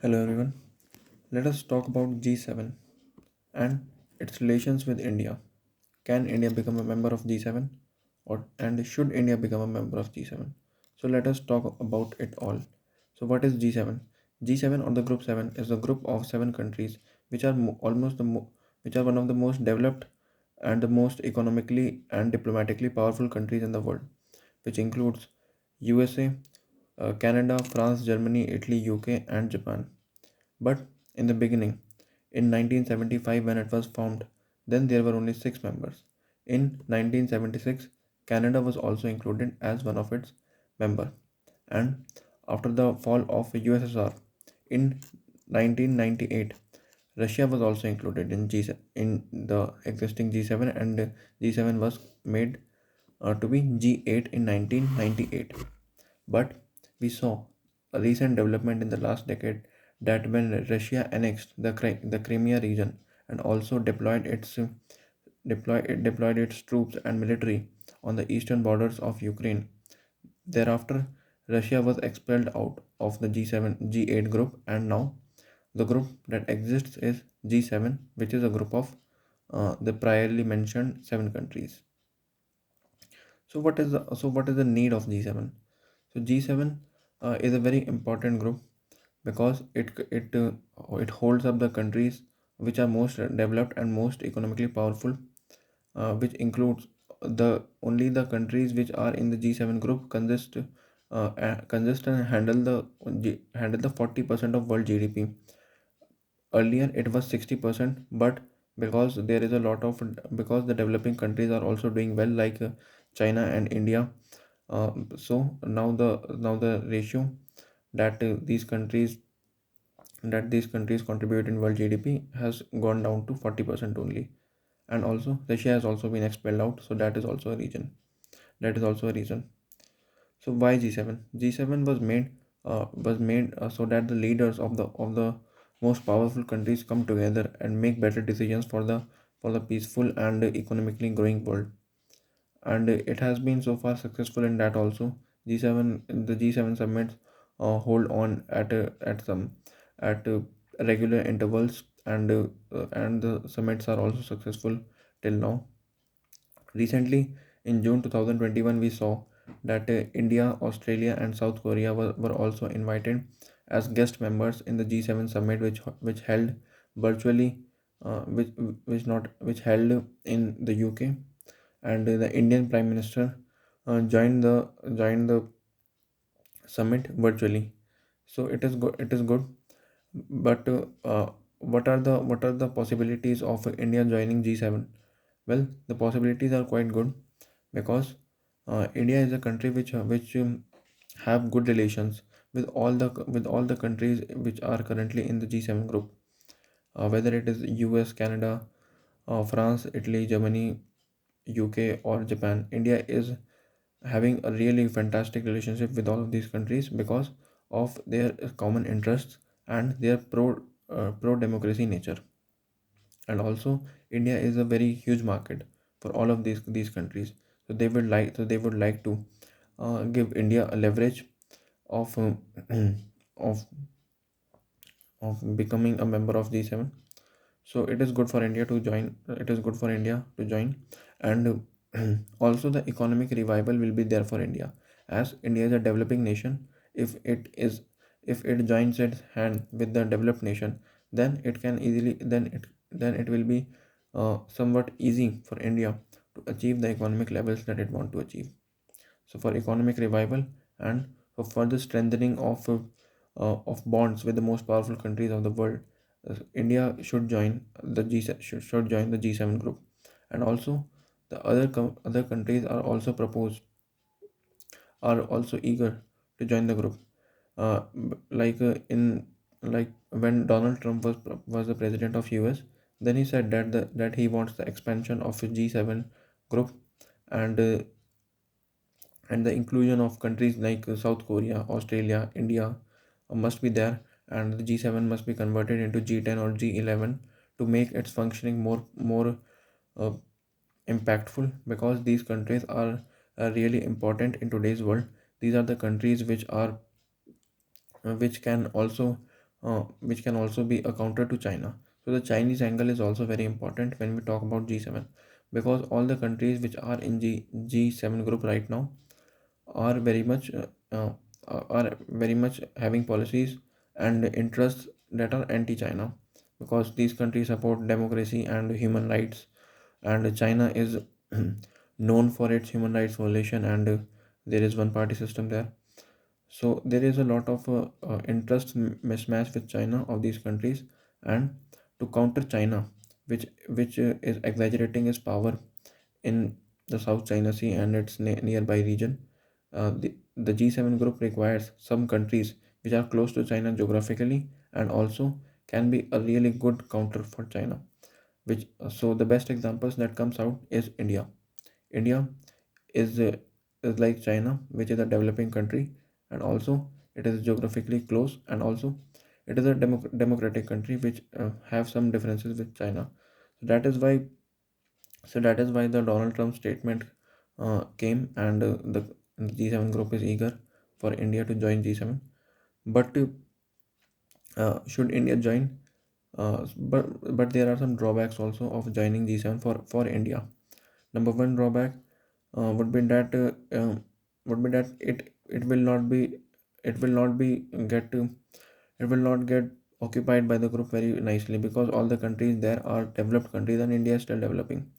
Hello everyone. Let us talk about G7 and its relations with India. Can India become a member of G7 and should India become a member of G7? So let us talk about it all. So what is G7? G7 or the group 7 is a group of 7 countries which are which are one of the most developed and the most economically and diplomatically powerful countries in the world, which includes USA, Canada, France, Germany, Italy, UK and Japan. But in the beginning, in 1975 when it was formed, then there were only 6 members. In 1976, Canada was also included as one of its member. And after the fall of USSR in 1998, Russia was also included in in the existing G7, and G7 was made to be G8 in 1998. But we saw a recent development in the last decade that when Russia annexed the Crimea region and also deployed its troops and military on the eastern borders of Ukraine. Thereafter, Russia was expelled out of the G7 G8 group, and now the group that exists is G7, which is a group of the priorly mentioned 7 countries. So what is the need of G7? So G7 is a very important group because it holds up the countries which are most developed and most economically powerful, which includes the countries which are in the G7 group consist and handle the 40% of world GDP. Earlier it was 60%, but because the developing countries are also doing well, like China and India, so now the ratio that these countries contribute in world GDP has gone down to 40% only. And also Russia has also been expelled out, so that is also a reason. So why G7? G7 was made so that the leaders of the most powerful countries come together and make better decisions for the peaceful and economically growing world. And it has been so far successful in that also. The G7 summits hold on at regular intervals, and the summits are also successful till now. Recently, in June 2021, we saw that India, Australia, and South Korea were also invited as guest members in the G7 summit, which held virtually, which held in the UK, and the Indian Prime Minister joined the summit virtually. So it is good. It is good. But what are the possibilities of India joining G7? Well, the possibilities are quite good because India is a country which have good relations with all the countries which are currently in the G7 group, whether it is US, Canada, France, Italy, Germany, UK, or Japan. India is having a really fantastic relationship with all of these countries because of their common interests and their pro democracy nature. And also India is a very huge market for all of these countries, so they would like to give India a leverage of of of becoming a member of G7. So it is good for India to join. It is good for India to join, and also the economic revival will be there for India, as India is a developing nation. If it joins its hand with the developed nation, then it can easily then it will be somewhat easy for India to achieve the economic levels that it want to achieve. So for economic revival and for further strengthening of bonds with the most powerful countries of the world, India should join the should join the G7 group. And also the other countries are also eager to join the group. Like in like when Donald Trump was the president of US, then he said that he wants the expansion of a G7 group, and the inclusion of countries like South Korea, Australia, India must be there, and the G7 must be converted into G10 or G11 to make its functioning more uh, impactful, because these countries are really important in today's world. These are the countries which can also which can also be a counter to China. So the Chinese angle is also very important when we talk about G7, because all the countries which are in G7 group right now are very much having policies and interests that are anti-China, because these countries support democracy and human rights, and China is known for its human rights violation, and there is one party system there. So there is a lot of mismatch with China of these countries, and to counter China, which is exaggerating its power in the South China Sea and its nearby region. The G7 group requires some countries which are close to China geographically and also can be a really good counter for China. Which so the best examples that comes out is India. India is is like China, which is a developing country, and also it is geographically close, and also it is a democratic country which have some differences with China. So that is why the Donald Trump statement came, and the G7 group is eager for India to join G7. But should India join? But there are some drawbacks also of joining G7 for India. Number one drawback would be that it will not be it will not be get it will not get occupied by the group very nicely, because all the countries there are developed countries and India is still developing.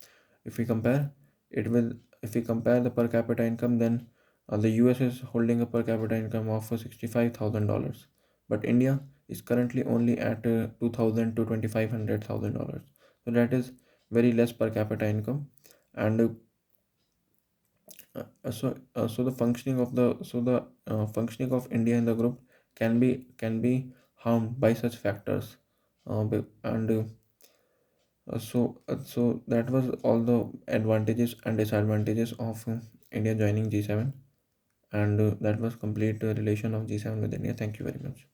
If we compare it with if we compare the per capita income, then the US is holding a per capita income of $65,000, but India is currently only at 2,000 to 2,500 thousand dollars. So that is very less per capita income, and so the functioning of functioning of India in the group can be harmed by such factors, and so that was all the advantages and disadvantages of India joining G7, and that was complete relation of G7 with India. Thank you very much.